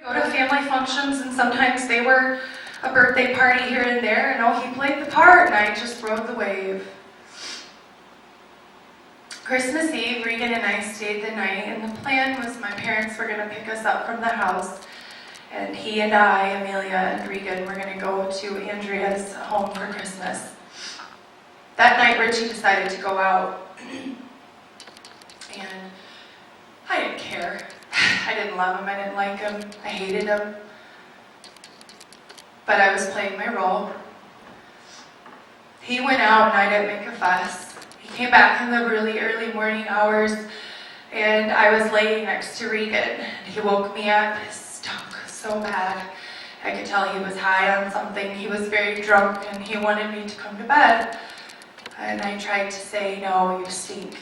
Go to family functions, and sometimes they were a birthday party here and there, and he played the part, and I just rode the wave. Christmas Eve, Regan and I stayed the night, and the plan was my parents were going to pick us up from the house, and he and I, Amelia and Regan, were going to go to Andrea's home for Christmas. That night, Richie decided to go out, and I didn't care. I didn't love him, I didn't like him, I hated him. But I was playing my role. He went out and I didn't make a fuss. He came back in the really early morning hours, and I was laying next to Regan. He woke me up, it stunk so bad. I could tell he was high on something. He was very drunk and he wanted me to come to bed. And I tried to say, "No, you stink."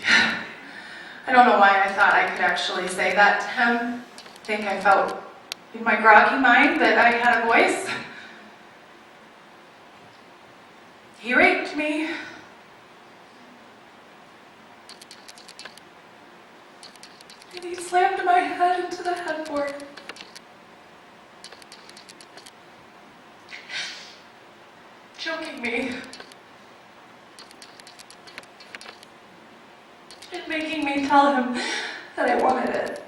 I don't know why I thought I could actually say that to him. I think I felt in my groggy mind that I had a voice. He raped me. And he slammed my head into the headboard. Choking me. And making me tell him that I wanted it.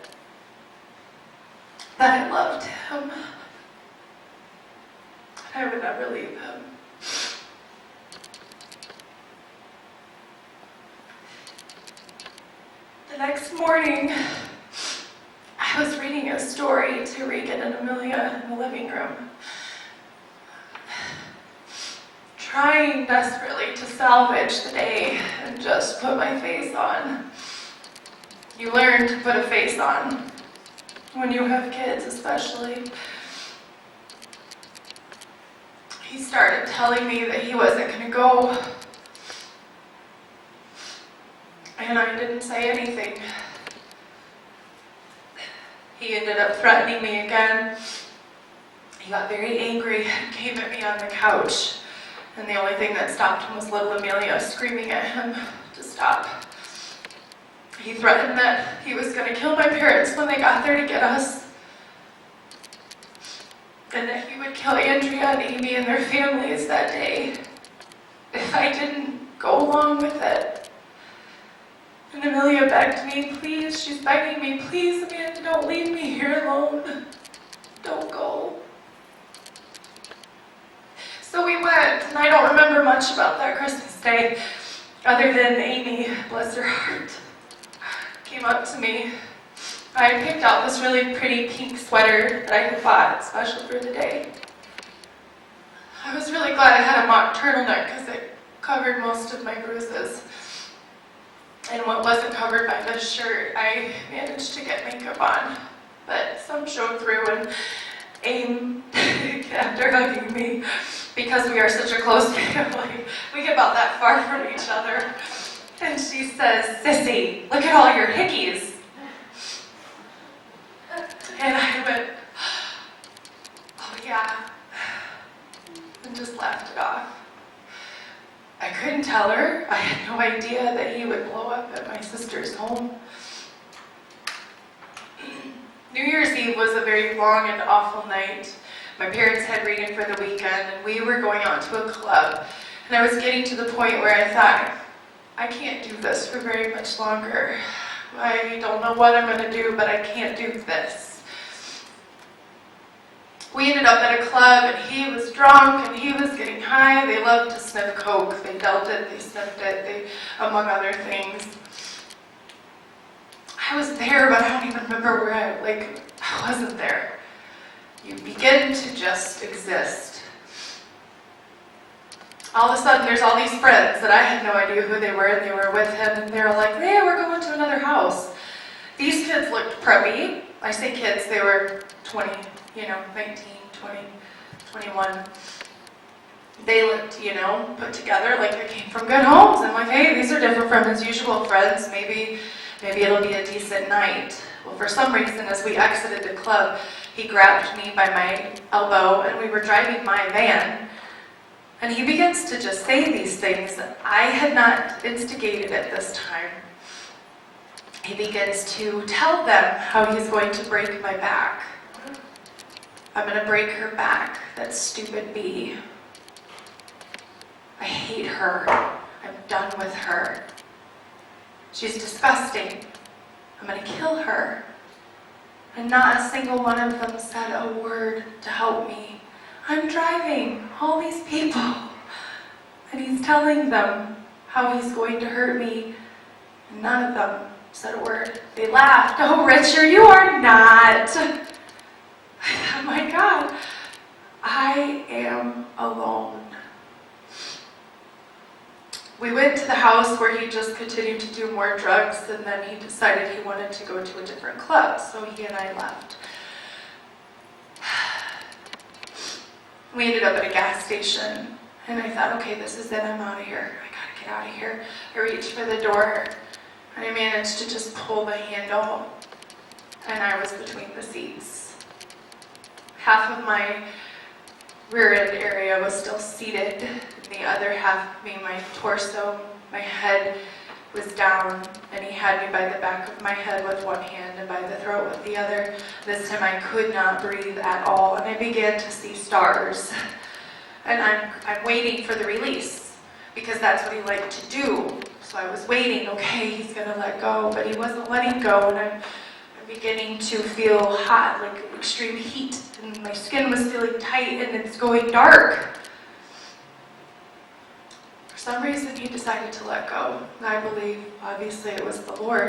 That I loved him. I would never leave him. The next morning, I was reading a story to Regan and Amelia in the living room, trying desperately to salvage the day and just put my face on. You learn to put a face on when you have kids, especially. He started telling me that he wasn't going to go, and I didn't say anything. He ended up threatening me again. He got very angry and came at me on the couch. And the only thing that stopped him was little Amelia screaming at him to stop. He threatened that he was going to kill my parents when they got there to get us. And that he would kill Andrea and Amy and their families that day if I didn't go along with it. And Amelia begged me, "Please," she's begging me, "Please, Amanda, don't leave me here alone. Don't go." So we went, and I don't remember much about that Christmas day, other than Amy, bless her heart, came up to me. I had picked out this really pretty pink sweater that I had bought, special for the day. I was really glad I had a mock turtleneck because it covered most of my bruises. And what wasn't covered by this shirt, I managed to get makeup on, but some showed through, and Aim, after hugging me, because we are such a close family, we get about that far from each other, and she says, "Sissy, look at all your hickeys." And I went, "Oh yeah," and just laughed it off. I couldn't tell her. I had no idea that he would blow up at my sister's home. New Year's Eve was a very long and awful night. My parents had Regan for the weekend, and we were going out to a club. And I was getting to the point where I thought, I can't do this for very much longer. I don't know what I'm going to do, but I can't do this. We ended up at a club, and he was drunk, and he was getting high. They loved to sniff coke. They dealt it, they sniffed it, among other things. I was there, but I don't even remember where I wasn't there. You begin to just exist. All of a sudden, there's all these friends that I had no idea who they were, and they were with him, and they were like, "Hey, we're going to another house." These kids looked preppy. I say kids, they were 20, 19, 20, 21. They looked, put together like they came from good homes. I'm like, "Hey, these are different from his usual friends. Maybe it'll be a decent night." Well, for some reason, as we exited the club, he grabbed me by my elbow, and we were driving my van. And he begins to just say these things that I had not instigated at this time. He begins to tell them how he's going to break my back. I'm going to break her back, that stupid bee. I hate her. I'm done with her. She's disgusting. I'm going to kill her. And not a single one of them said a word to help me. I'm driving all these people, and he's telling them how he's going to hurt me, and none of them said a word. They laughed. Oh, Richard, you are not. I thought, my God, I am alone. We went to the house where he just continued to do more drugs, and then he decided he wanted to go to a different club, so he and I left. We ended up at a gas station, and I thought, okay, this is it, I'm out of here. I gotta get out of here. I reached for the door, and I managed to just pull the handle, and I was between the seats. Half of my rear end area was still seated, and the other half being my torso, my head was down, and he had me by the back of my head with one hand and by the throat with the other. This time I could not breathe at all, and I began to see stars. And I'm waiting for the release, because that's what he liked to do. So I was waiting, okay, he's gonna let go, but he wasn't letting go, and I'm beginning to feel hot, like extreme heat, and my skin was feeling tight, and it's going dark. For some reason, he decided to let go. And I believe, obviously, it was the Lord.